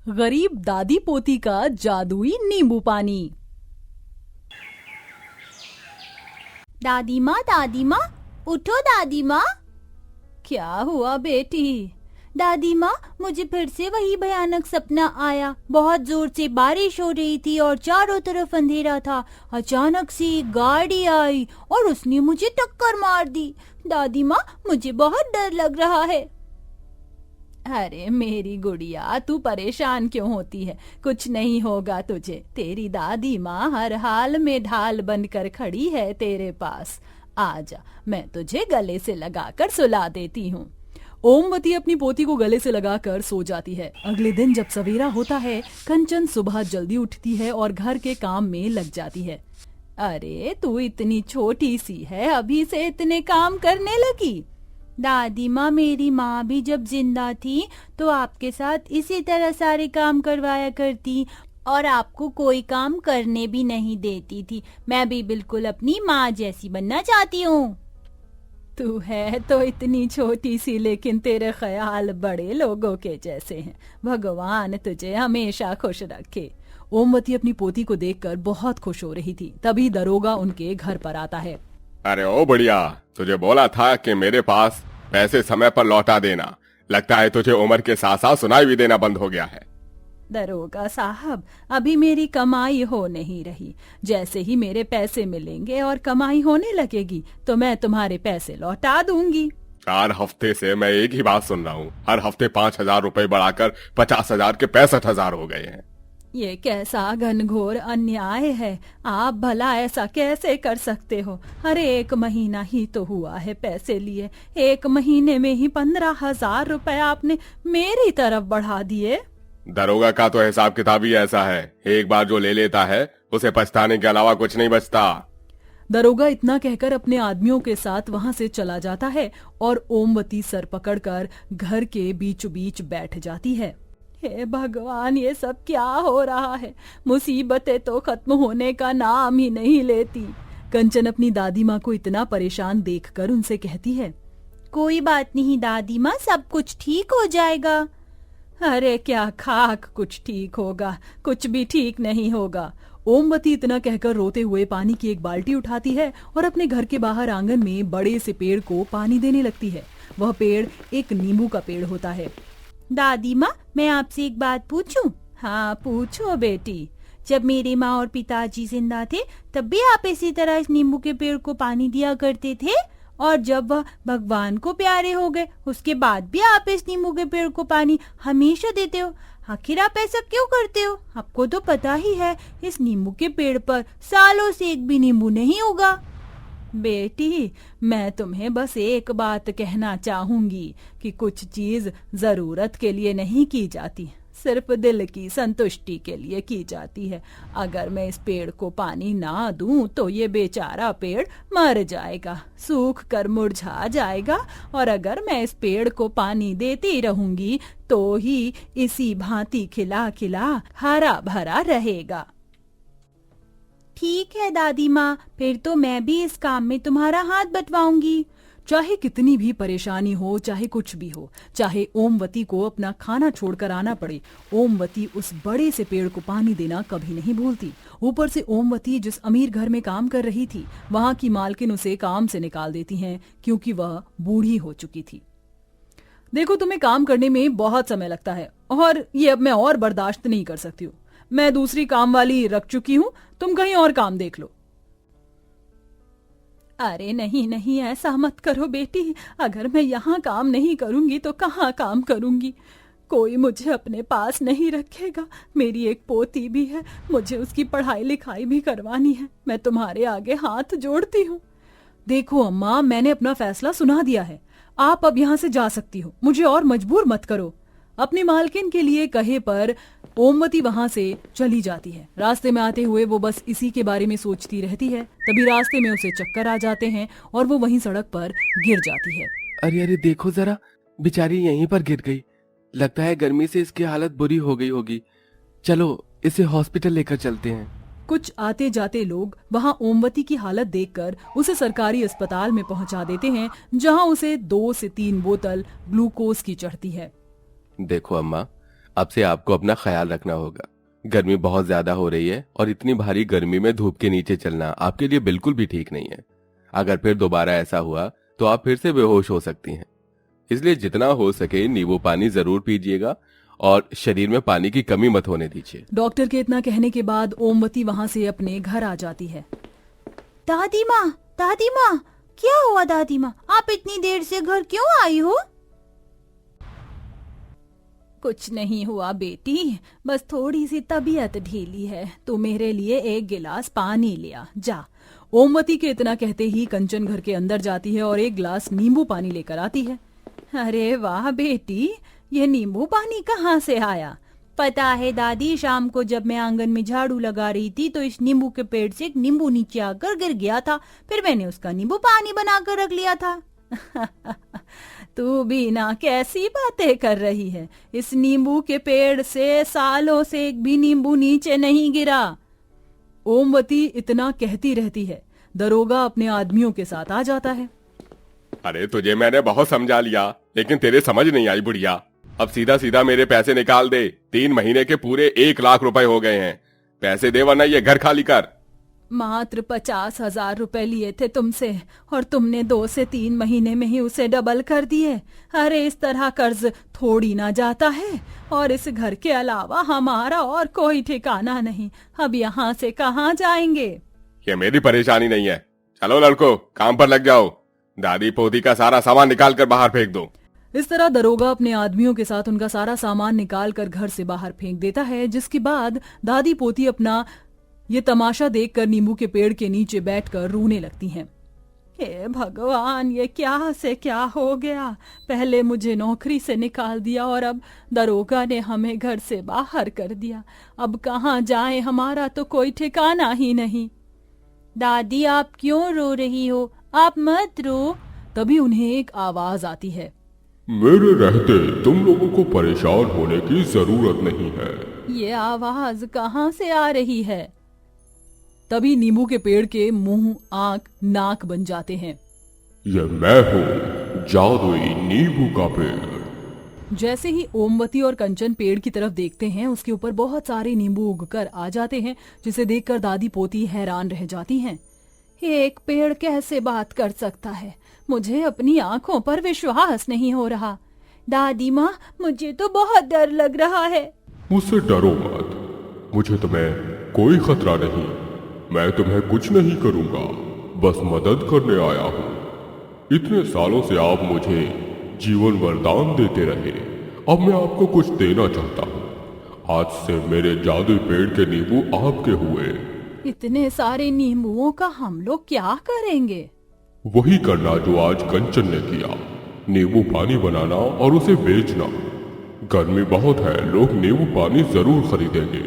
गरीब दादी पोती का जादुई नींबू पानी। दादी माँ, उठो दादी माँ। क्या हुआ बेटी? दादी माँ, मुझे फिर से वही भयानक सपना आया। बहुत जोर से बारिश हो रही थी और चारों तरफ अंधेरा था। अचानक से एक गाड़ी आई और उसने मुझे टक्कर मार दी। दादी माँ, मुझे बहुत डर लग रहा है। अरे मेरी गुड़िया, तू परेशान क्यों होती है? कुछ नहीं होगा तुझे। तेरी दादी माँ हर हाल में ढाल बनकर खड़ी है तेरे पास। आजा, मैं तुझे गले से लगाकर सुला देती हूँ। ओमवती अपनी पोती को गले से लगाकर सो जाती है। अगले दिन जब सवेरा होता है, कंचन सुबह जल्दी उठती है और घर के काम में लग जाती है। अरे तू इतनी छोटी सी है, अभी से इतने काम करने लगी? दादी माँ, मेरी माँ भी जब जिंदा थी तो आपके साथ इसी तरह सारे काम करवाया करती और आपको कोई काम करने भी नहीं देती थी। मैं भी बिल्कुल अपनी माँ जैसी बनना चाहती हूँ। तू है तो इतनी छोटी सी, लेकिन तेरे ख्याल बड़े लोगों के जैसे हैं। भगवान तुझे हमेशा खुश रखे। ओमवती अपनी पोती को देखकर बहुत खुश हो रही थी। तभी दरोगा उनके घर पर आता है। अरे ओ बढ़िया, तुझे बोला था कि मेरे पास पैसे समय पर लौटा देना। लगता है तुझे उम्र के साथ साथ सुनाई भी देना बंद हो गया है। दरोगा साहब, अभी मेरी कमाई हो नहीं रही। जैसे ही मेरे पैसे मिलेंगे और कमाई होने लगेगी तो मैं तुम्हारे पैसे लौटा दूंगी। 4 हफ्ते से मैं एक ही बात सुन रहा हूँ। हर हफ्ते 5,000 रुपए बढ़ाकर 50,000 के 65,000 हो गए हैं। ये कैसा घनघोर अन्याय है। आप भला ऐसा कैसे कर सकते हो? अरे 1 महीना ही तो हुआ है पैसे लिए। 1 महीने में ही 15,000 रुपए आपने मेरी तरफ बढ़ा दिए। दरोगा का तो हिसाब किताब ही ऐसा है, एक बार जो ले लेता है उसे पछताने के अलावा कुछ नहीं बचता। दरोगा इतना कहकर अपने आदमियों के साथ वहां से चला जाता है और ओमवती सर पकड़कर घर के बीचों बीच बैठ जाती है। हे भगवान, ये सब क्या हो रहा है? मुसीबतें तो खत्म होने का नाम ही नहीं लेती। कंचन अपनी दादी माँ को इतना परेशान देखकर उनसे कहती है, कोई बात नहीं दादी माँ, सब कुछ ठीक हो जाएगा। अरे क्या खाक कुछ ठीक होगा? कुछ भी ठीक नहीं होगा। ओमवती इतना कहकर रोते हुए पानी की एक बाल्टी उठाती है और अपने घर के बाहर आंगन में बड़े से पेड़ को पानी देने लगती है। वह पेड़ एक नींबू का पेड़ होता है। दादी माँ, मैं आपसे एक बात पूछूं? हाँ पूछो बेटी। जब मेरी माँ और पिताजी जिंदा थे तब भी आप इसी तरह इस नींबू के पेड़ को पानी दिया करते थे, और जब वह भगवान को प्यारे हो गए उसके बाद भी आप इस नींबू के पेड़ को पानी हमेशा देते हो। आखिर आप ऐसा क्यों करते हो? आपको तो पता ही है इस नींबू के पेड़ पर सालों से एक भी नींबू नहीं होगा। बेटी, मैं तुम्हें बस एक बात कहना चाहूंगी कि कुछ चीज जरूरत के लिए नहीं की जाती, सिर्फ दिल की संतुष्टि के लिए की जाती है। अगर मैं इस पेड़ को पानी ना दूं तो ये बेचारा पेड़ मर जाएगा, सूख कर मुरझा जाएगा, और अगर मैं इस पेड़ को पानी देती रहूंगी तो ही इसी भांति खिला खिला हरा भरा रहेगा। ठीक है दादी माँ, फिर तो मैं भी इस काम में तुम्हारा हाथ बंटवाऊंगी। चाहे कितनी भी परेशानी हो, चाहे कुछ भी हो, चाहे ओमवती को अपना खाना छोड़कर आना पड़े, ओमवती उस बड़े से पेड़ को पानी देना कभी नहीं भूलती। ऊपर से ओमवती जिस अमीर घर में काम कर रही थी, वहां की मालकिन उसे काम से निकाल देती हैं क्योंकि वह बूढ़ी हो चुकी थी। देखो, तुम्हें काम करने में बहुत समय लगता है और ये अब मैं और बर्दाश्त नहीं कर सकती हूँ। मैं दूसरी काम वाली रख चुकी हूँ, तुम कहीं और काम देख लो। अरे नहीं नहीं, ऐसा मत करो बेटी। अगर मैं यहाँ काम नहीं करूंगी तो कहाँ काम करूंगी? कोई मुझे अपने पास नहीं रखेगा। मेरी एक पोती भी है, मुझे उसकी पढ़ाई लिखाई भी करवानी है। मैं तुम्हारे आगे हाथ जोड़ती हूँ। देखो अम्मा, मैंने अपना फैसला सुना दिया है। आप अब यहाँ से जा सकती हो, मुझे और मजबूर मत करो। अपनी मालकिन के लिए कहे पर ओमवती वहां से चली जाती है। रास्ते में आते हुए वो बस इसी के बारे में सोचती रहती है। तभी रास्ते में उसे चक्कर आ जाते हैं और वो वहीं सड़क पर गिर जाती है। अरे अरे देखो जरा, बेचारी यहीं पर गिर गई। लगता है गर्मी से इसकी हालत बुरी हो गई होगी। चलो इसे हॉस्पिटल लेकर चलते हैं। कुछ आते जाते लोग वहां ओमवती की हालत देखकर उसे सरकारी अस्पताल में पहुंचा देते हैं, जहां उसे 2 से 3 बोतल ग्लूकोज की चढ़ती है। देखो अम्मा, अब से आपको अपना ख्याल रखना होगा। गर्मी बहुत ज्यादा हो रही है और इतनी भारी गर्मी में धूप के नीचे चलना आपके लिए बिल्कुल भी ठीक नहीं है। अगर फिर दोबारा ऐसा हुआ तो आप फिर से बेहोश हो सकती हैं। इसलिए जितना हो सके नींबू पानी जरूर पीजिएगा और शरीर में पानी की कमी मत होने दीजिए। डॉक्टर के इतना कहने के बाद ओमवती वहाँ से अपने घर आ जाती है। दादी माँ, क्या हुआ दादी माँ? आप इतनी देर से घर क्यों आई हो? कुछ नहीं हुआ बेटी, बस थोड़ी सी तबीयत ढीली है। तू मेरे लिए एक गिलास पानी लिया जा। ओमवती के इतना कहते ही कंचन घर के अंदर जाती है और एक गिलास नींबू पानी लेकर आती है। अरे वाह बेटी, ये नींबू पानी कहाँ से आया? पता है दादी, शाम को जब मैं आंगन में झाड़ू लगा रही थी तो इस नींबू के पेड़ से एक नींबू नीचे आकर गिर गया था, फिर मैंने उसका नींबू पानी बनाकर रख लिया था। तू भी ना कैसी बातें कर रही है। इस नींबू के पेड़ से सालों से एक भी नींबू नीचे नहीं गिरा। ओमवती इतना कहती रहती है। दरोगा अपने आदमियों के साथ आ जाता है। अरे तुझे मैंने बहुत समझा लिया, लेकिन तेरे समझ नहीं आई बुढ़िया। अब सीधा सीधा मेरे पैसे निकाल दे। 3 महीने के पूरे 1 लाख रुपए हो गए हैं। पैसे दे वरना ये घर खाली कर। मात्र 50,000 रुपए लिए थे तुमसे और तुमने 2 से 3 महीने में ही उसे डबल कर दिए। अरे इस तरह कर्ज थोड़ी ना जाता है। और इस घर के अलावा हमारा और कोई ठिकाना नहीं। अब यहाँ से कहाँ जाएंगे? ये मेरी परेशानी नहीं है। चलो लड़को, काम पर लग जाओ। दादी पोती का सारा सामान निकाल कर बाहर फेंक दो। इस तरह दरोगा अपने आदमियों के साथ उनका सारा सामान निकाल कर घर से बाहर फेंक देता है, जिसके बाद दादी पोती अपना ये तमाशा देखकर नींबू के पेड़ के नीचे बैठकर रोने लगती हैं। हे भगवान, ये क्या से क्या हो गया? पहले मुझे नौकरी से निकाल दिया और अब दरोगा ने हमें घर से बाहर कर दिया। अब कहाँ जाएं? हमारा तो कोई ठिकाना ही नहीं। दादी, आप क्यों रो रही हो? आप मत रो। तभी उन्हें एक आवाज आती है। मेरे रहते तुम लोगों को परेशान होने की जरूरत नहीं है। ये आवाज कहाँ से आ रही है? तभी नींबू के पेड़ के मुंह, आंख, नाक बन जाते हैं। ये मैं हूँ, जादुई नींबू का पेड़। जैसे ही ओमवती और कंचन पेड़ की तरफ देखते हैं, उसके ऊपर बहुत सारे नींबू उगकर आ जाते हैं, जिसे देखकर दादी पोती हैरान रह जाती हैं। एक पेड़ कैसे बात कर सकता है? मुझे अपनी आंखों पर विश्वास नहीं हो रहा। दादी माँ, मुझे तो बहुत डर लग रहा है। मुझसे डरो मत, मुझे तुम्हें कोई खतरा नहीं। मैं तुम्हें कुछ नहीं करूंगा, बस मदद करने आया हूँ। इतने सालों से आप मुझे जीवन वरदान देते रहे, अब मैं आपको कुछ देना चाहता हूँ। आज से मेरे जादुई पेड़ के नींबू आपके हुए। इतने सारे नींबुओं का हम लोग क्या करेंगे? वही करना जो आज कंचन ने किया, नींबू पानी बनाना और उसे बेचना। गर्मी बहुत है, लोग नींबू पानी जरूर खरीदेंगे।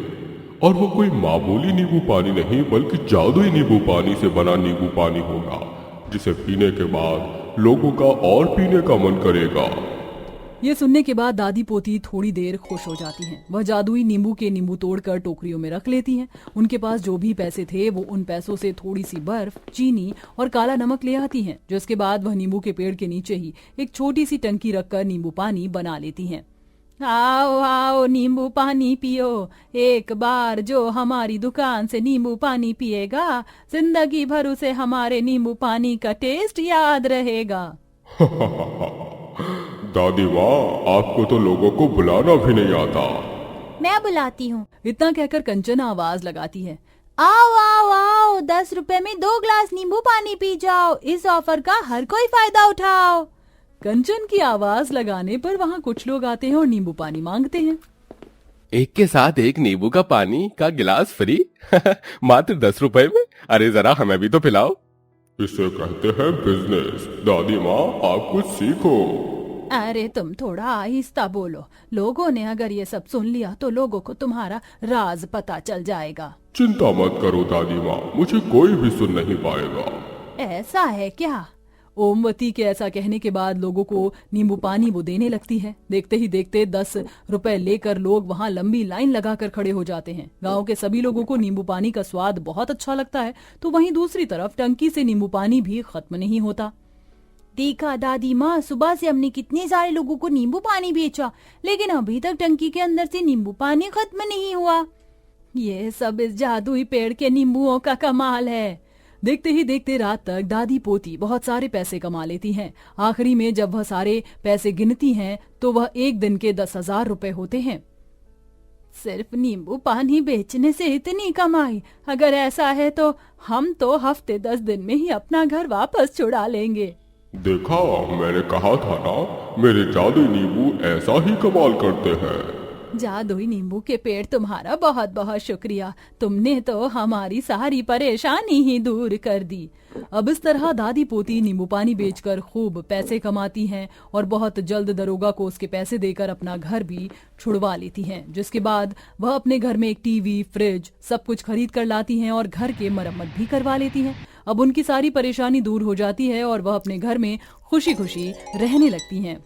और वो कोई मामूली नींबू पानी नहीं, बल्कि जादुई नींबू पानी से बना नींबू पानी होगा, जिसे पीने के बाद लोगों का और पीने का मन करेगा। ये सुनने के बाद दादी पोती थोड़ी देर खुश हो जाती हैं। वह जादुई नींबू के नींबू तोड़कर टोकरियों में रख लेती हैं। उनके पास जो भी पैसे थे वो उन पैसों से थोड़ी सी बर्फ, चीनी और काला नमक ले आती हैं, जिसके बाद वह नींबू के पेड़ के नीचे ही एक छोटी सी टंकी रखकर नींबू पानी बना लेती हैं। आओ आओ नींबू पानी पियो। एक बार जो हमारी दुकान से नींबू पानी पिएगा, जिंदगी भर उसे हमारे नींबू पानी का टेस्ट याद रहेगा। दादी माँ, आपको तो लोगों को बुलाना भी नहीं आता। मैं बुलाती हूँ। इतना कहकर कंचन आवाज लगाती है। आओ आओ आओ, 10 रुपए में 2 ग्लास नींबू पानी पी जाओ। इस ऑफर का हर कोई फायदा उठाओ। कंचन की आवाज लगाने पर वहाँ कुछ लोग आते हैं और नींबू पानी मांगते हैं। एक के साथ एक नींबू का पानी का गिलास फ्री। मात्र 10 रुपए में। अरे जरा हमें भी तो पिलाओ। इसे कहते हैं बिजनेस। दादी माँ, आप कुछ सीखो। अरे तुम थोड़ा आहिस्ता बोलो। लोगों ने अगर ये सब सुन लिया तो लोगों को तुम्हारा राज पता चल जाएगा। चिंता मत करो दादी माँ, मुझे कोई भी सुन नहीं पाएगा। ऐसा है क्या? ओमवती के ऐसा कहने के बाद लोगों को नींबू पानी वो देने लगती है। देखते ही देखते 10 रुपए लेकर लोग वहाँ लंबी लाइन लगाकर खड़े हो जाते हैं। गांव के सभी लोगों को नींबू पानी का स्वाद बहुत अच्छा लगता है, तो वहीं दूसरी तरफ टंकी से नींबू पानी भी खत्म नहीं होता। देखा दादी माँ, सुबह से हमने कितने सारे लोगों को नींबू पानी बेचा, लेकिन अभी तक टंकी के अंदर से नींबू पानी खत्म नहीं हुआ। ये सब इस जादुई पेड़ के नींबुओं का कमाल है। देखते ही देखते रात तक दादी पोती बहुत सारे पैसे कमा लेती हैं। आखिरी में जब वह सारे पैसे गिनती हैं तो वह एक दिन के 10,000 रुपए होते हैं। सिर्फ नींबू पानी बेचने से इतनी कमाई? अगर ऐसा है तो हम तो हफ्ते 10 दिन में ही अपना घर वापस छुड़ा लेंगे। देखा, मैंने कहा था ना, मेरे जादुई नींबू ऐसा ही कमाल करते हैं। जादुई नींबू के पेड़, तुम्हारा बहुत बहुत शुक्रिया। तुमने तो हमारी सारी परेशानी ही दूर कर दी। अब इस तरह दादी पोती नींबू पानी बेचकर खूब पैसे कमाती हैं और बहुत जल्द दरोगा को उसके पैसे देकर अपना घर भी छुड़वा लेती हैं, जिसके बाद वह अपने घर में एक टीवी, फ्रिज सब कुछ खरीद कर लाती हैं और घर के मरम्मत भी करवा लेती हैं। अब उनकी सारी परेशानी दूर हो जाती है और वह अपने घर में खुशी खुशी रहने लगती हैं।